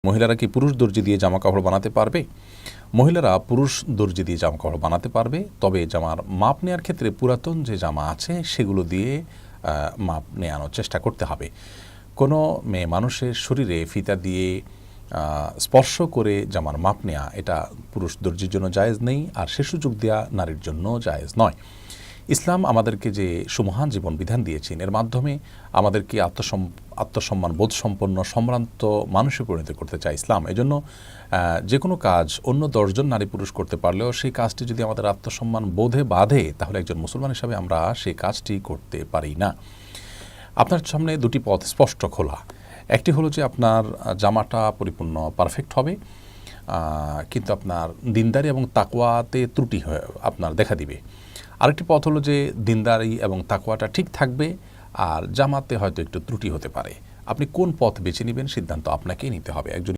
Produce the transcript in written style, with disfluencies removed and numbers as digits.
মহিলারা কি পুরুষ দর্জি দিয়ে জামা কাপড় বানাতে পারবে? মহিলারা পুরুষ দর্জি দিয়ে জামা কাপড় বানাতে পারবে, তবে জামার মাপ নেওয়ার ক্ষেত্রে পুরাতন যে জামা আছে সেগুলো দিয়ে মাপ নেওয়ানোর চেষ্টা করতে হবে। কোনো মেয়ে মানুষের শরীরে ফিতা দিয়ে স্পর্শ করে জামার মাপ নেওয়া এটা পুরুষ দর্জির জন্য জায়েজ নেই, আর সে সুযোগ দেওয়া নারীর জন্য জায়েজ নয়। ইসলাম আমাদেরকে যে সুমহান জীবন বিধান দিয়েছেন, এর মাধ্যমে আমাদেরকে আত্মসম্মান বোধ সম্পন্ন সম্ভ্রান্ত মানুষে পরিণত করতে চায় ইসলাম। এজন্য যে কোনো কাজ অন্য 10 জন নারী পুরুষ করতে পারলেও সেই কাজটি যদি আমাদের আত্মসম্মান বোধে বাধে, তাহলে একজন মুসলমান হিসাবে আমরা সেই কাজটি করতে পারি না। আপনার সামনে দুটি পথ স্পষ্ট খোলা। একটি হলো যে আপনার জামাটা পরিপূর্ণ পারফেক্ট হবে, কিন্তু আপনার দিনদারি এবং তাকওয়াতে ত্রুটি হয়ে আপনার দেখা দিবে। আরেকটি পথ হলো যে দিনদারি এবং তাকওয়াটা ঠিক থাকবে, আর জামাতে হয়তো একটু ত্রুটি হতে পারে। আপনি কোন পথ বেছে নেবেন সিদ্ধান্ত আপনাকেই নিতে হবে। একজন